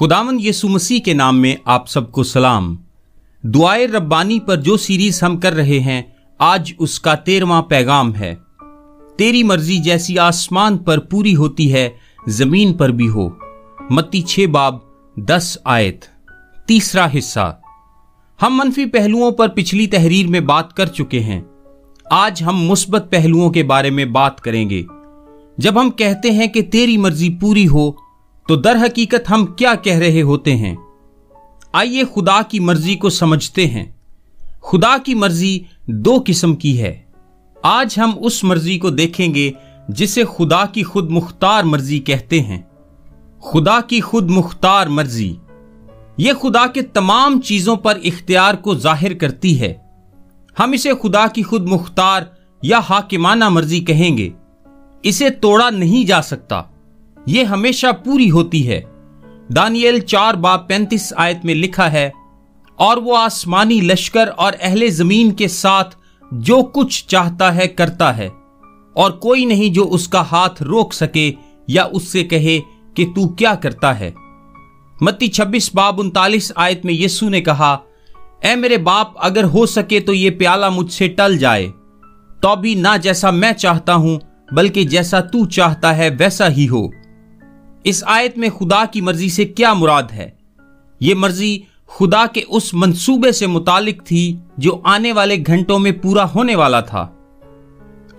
खुदावंद यीशु मसीह के नाम में आप सबको सलाम। दुआए रब्बानी पर जो सीरीज हम कर रहे हैं, आज उसका 13वां पैगाम है। तेरी मर्जी जैसी आसमान पर पूरी होती है, जमीन पर भी हो। मत्ती 6 बाब 10 आयत। तीसरा हिस्सा। हम मनफी पहलुओं पर पिछली तहरीर में बात कर चुके हैं। आज हम मुस्बत पहलुओं के बारे में बात करेंगे। जब हम कहते हैं कि तेरी मर्जी पूरी हो, तो दर हकीकत हम क्या कह रहे होते हैं? आइए खुदा की मर्जी को समझते हैं। खुदा की मर्जी दो किस्म की है। आज हम उस मर्जी को देखेंगे जिसे खुदा की खुद मुख्तार मर्जी कहते हैं। खुदा की खुद मुख्तार मर्जी यह खुदा के तमाम चीजों पर इख्तियार को जाहिर करती है। हम इसे खुदा की खुद मुख्तार या हाकिमाना मर्जी कहेंगे। इसे तोड़ा नहीं जा सकता। यह हमेशा पूरी होती है। दानियल 4 बाब 35 आयत में लिखा है, और वो आसमानी लश्कर और अहले जमीन के साथ जो कुछ चाहता है करता है, और कोई नहीं जो उसका हाथ रोक सके या उससे कहे कि तू क्या करता है। मत्ती 26 बाब 39 आयत में यीशु ने कहा, ऐ मेरे बाप, अगर हो सके तो ये प्याला मुझसे टल जाए, तो भी ना जैसा मैं चाहता हूं बल्कि जैसा तू चाहता है वैसा ही हो। इस आयत में खुदा की मर्जी से क्या मुराद है? ये मर्जी खुदा के उस मंसूबे से मुतालिक थी जो आने वाले घंटों में पूरा होने वाला था।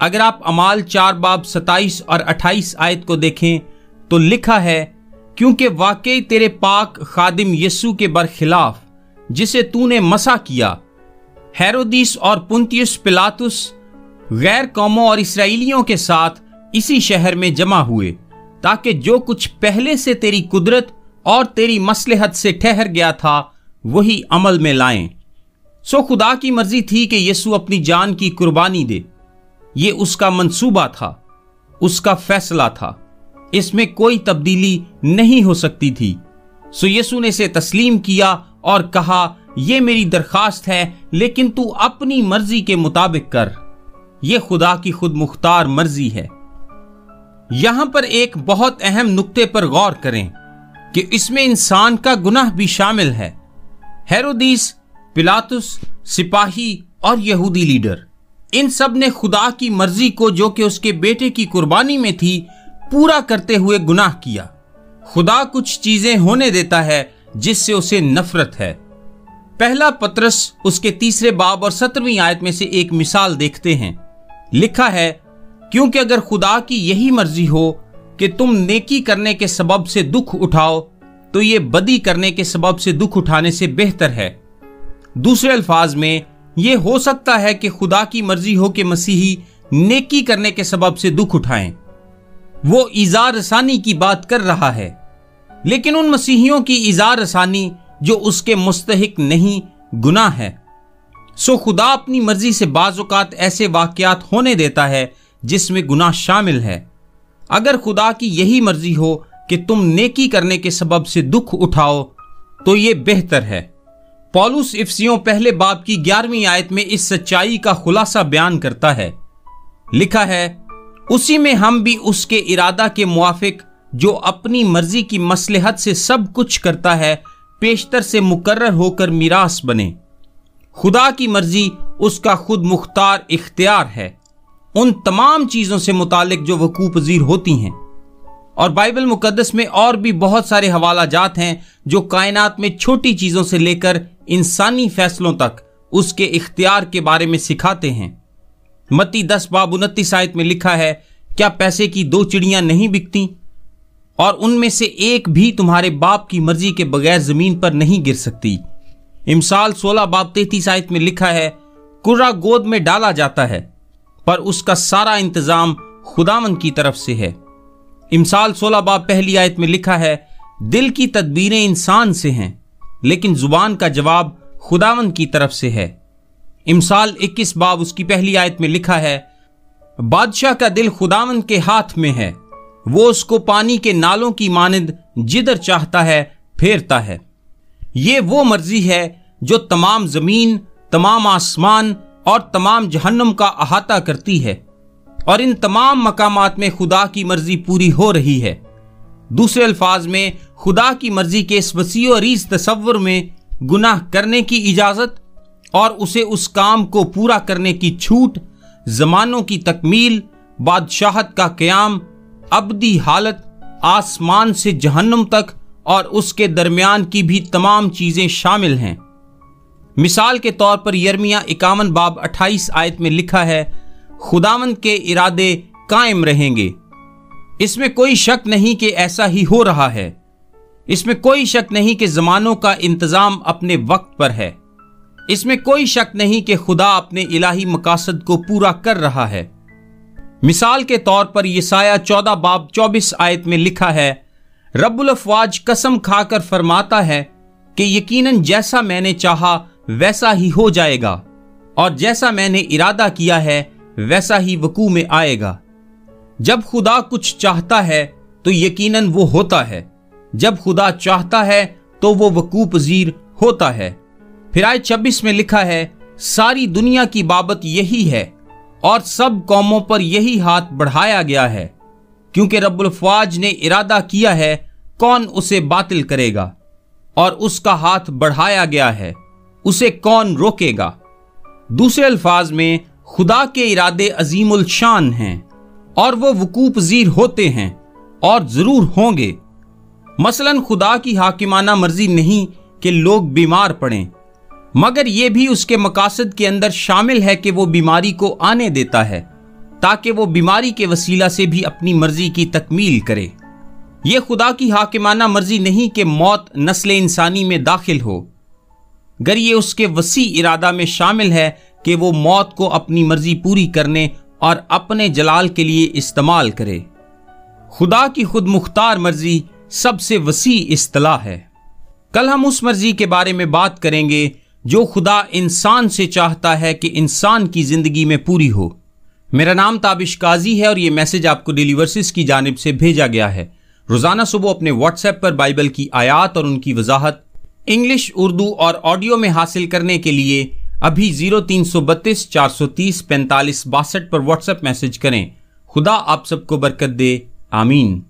अगर आप अमाल 4 बाब 27 और 28 आयत को देखें तो लिखा है, क्योंकि वाकई तेरे पाक खादिम यीशु के बरखिलाफ जिसे तूने मसा किया, हेरोदिस और पुंतियुस पिलातुस गैर कौमों और इसराइलियों के साथ इसी शहर में जमा हुए, ताकि जो कुछ पहले से तेरी कुदरत और तेरी मसलहत से ठहर गया था वही अमल में लाएं। सो खुदा की मर्जी थी कि यीशु अपनी जान की कुर्बानी दे। ये उसका मंसूबा था, उसका फैसला था। इसमें कोई तब्दीली नहीं हो सकती थी। सो यीशु ने इसे तस्लीम किया और कहा, यह मेरी दरखास्त है, लेकिन तू अपनी मर्जी के मुताबिक कर। यह खुदा की खुद मुख्तार मर्जी है। यहां पर एक बहुत अहम नुक्ते पर गौर करें कि इसमें इंसान का गुनाह भी शामिल है। हेरोदिस, पिलातुस, सिपाही और यहूदी लीडर, इन सब ने खुदा की मर्जी को, जो कि उसके बेटे की कुर्बानी में थी, पूरा करते हुए गुनाह किया। खुदा कुछ चीजें होने देता है जिससे उसे नफरत है। पहला पतरस उसके 3 बाब और 17वीं आयत में से एक मिसाल देखते हैं। लिखा है, क्योंकि अगर खुदा की यही मर्जी हो कि तुम नेकी करने के सबब से दुख उठाओ, तो ये बदी करने के सबब से दुख उठाने से बेहतर है। दूसरे अल्फाज में, यह हो सकता है कि खुदा की मर्जी हो कि मसीही नेकी करने के सबब से दुख उठाएं। वो इज़ार रसानी की बात कर रहा है, लेकिन उन मसीहियों की इज़ार रसानी जो उसके मुस्तहिक नहीं, गुनाह है। सो खुदा अपनी मर्जी से बाज़ औक़ात ऐसे वाक़यात होने देता है जिसमें गुनाह शामिल है। अगर खुदा की यही मर्जी हो कि तुम नेकी करने के सबब से दुख उठाओ, तो ये बेहतर है। पौलुस इफिसियों 1 बाब की 11वीं आयत में इस सच्चाई का खुलासा बयान करता है। लिखा है, उसी में हम भी उसके इरादा के मुआफिक, जो अपनी मर्जी की मसलहत से सब कुछ करता है, पेशतर से मुकर्रर होकर मीरास बने। खुदा की मर्जी उसका खुद मुख्तार इख्तियार है उन तमाम चीजों से मुतालिक जो वकूअ पज़ीर होती हैं। और बाइबल मुकद्दस में और भी बहुत सारे हवाला जात हैं जो कायनात में छोटी चीजों से लेकर इंसानी फैसलों तक उसके इख्तियार के बारे में सिखाते हैं। मत्ती 10 बाब 29 आयत में लिखा है, क्या पैसे की 2 चिड़ियां नहीं बिकती, और उनमें से एक भी तुम्हारे बाप की मर्जी के बगैर जमीन पर नहीं गिर सकती। इमसाल 16 बाब 33 आयत में लिखा है, कुर्रा गोद में डाला जाता है, पर उसका सारा इंतजाम खुदावंद की तरफ से है। इमसाल 16 बाब 1 आयत में लिखा है, दिल की तदबीरें इंसान से हैं, लेकिन जुबान का जवाब खुदावंद की तरफ से है। इमसाल 21 बाब उसकी 1 आयत में लिखा है, बादशाह का दिल खुदावंद के हाथ में है, वो उसको पानी के नालों की मानिंद जिधर चाहता है फेरता है। ये वो मर्जी है जो तमाम जमीन, तमाम आसमान और तमाम जहन्नुम का अहाता करती है, और इन तमाम मकामात में खुदा की मर्जी पूरी हो रही है। दूसरे अल्फाज में खुदा की मर्जी के इस वसी और अरीज तसव्वुर में गुनाह करने की इजाज़त और उसे उस काम को पूरा करने की छूट, ज़मानों की तकमील, बादशाहत का क़याम, अबदी हालत, आसमान से जहन्नुम तक और उसके दरमियान की भी तमाम चीज़ें शामिल हैं। मिसाल के तौर पर यिर्मयाह 51 बाब 28 आयत में लिखा है, खुदावंद के इरादे कायम रहेंगे। इसमें कोई शक नहीं कि ऐसा ही हो रहा है। इसमें कोई शक नहीं कि ज़मानों का इंतज़ाम अपने वक्त पर है। इसमें कोई शक नहीं कि खुदा अपने इलाही मकासद को पूरा कर रहा है। मिसाल के तौर पर यसाया 14 बाब 24 आयत में लिखा है, रब्बुल अफ़वाज कसम खाकर फरमाता है कि यकीनन जैसा मैंने चाहा वैसा ही हो जाएगा और जैसा मैंने इरादा किया है वैसा ही वकू में आएगा। जब खुदा कुछ चाहता है तो यकीनन वो होता है। जब खुदा चाहता है तो वो वकू पजीर होता है। फिर आयत 26 में लिखा है, सारी दुनिया की बाबत यही है और सब कौमों पर यही हाथ बढ़ाया गया है, क्योंकि रब्बुल अफ़वाज ने इरादा किया है, कौन उसे बातिल करेगा, और उसका हाथ बढ़ाया गया है, उसे कौन रोकेगा। दूसरे अल्फाज में खुदा के इरादे अजीमुल शान हैं और वो वकू पजीर होते हैं और जरूर होंगे। मसलन खुदा की हाकिमाना मर्जी नहीं कि लोग बीमार पड़ें, मगर यह भी उसके मकासद के अंदर शामिल है कि वो बीमारी को आने देता है ताकि वो बीमारी के वसीला से भी अपनी मर्जी की तकमील करे। यह खुदा की हाकिमाना मर्जी नहीं कि मौत नस्ल इंसानी में दाखिल हो, गर ये उसके वसी इरादा में शामिल है कि वो मौत को अपनी मर्जी पूरी करने और अपने जलाल के लिए इस्तेमाल करे। खुदा की खुद मुख्तार मर्जी सबसे वसी इस्तिलाह है। कल हम उस मर्जी के बारे में बात करेंगे जो खुदा इंसान से चाहता है कि इंसान की जिंदगी में पूरी हो। मेरा नाम ताबिश काजी है और ये मैसेज आपको डेली वर्सेस की जानिब से भेजा गया है। रोजाना सुबह अपने व्हाट्सएप पर बाइबल की आयात और उनकी वजाहत इंग्लिश, उर्दू और ऑडियो में हासिल करने के लिए अभी 0332 430 45 62 पर व्हाट्सएप मैसेज करें। खुदा आप सबको बरकत दे। आमीन।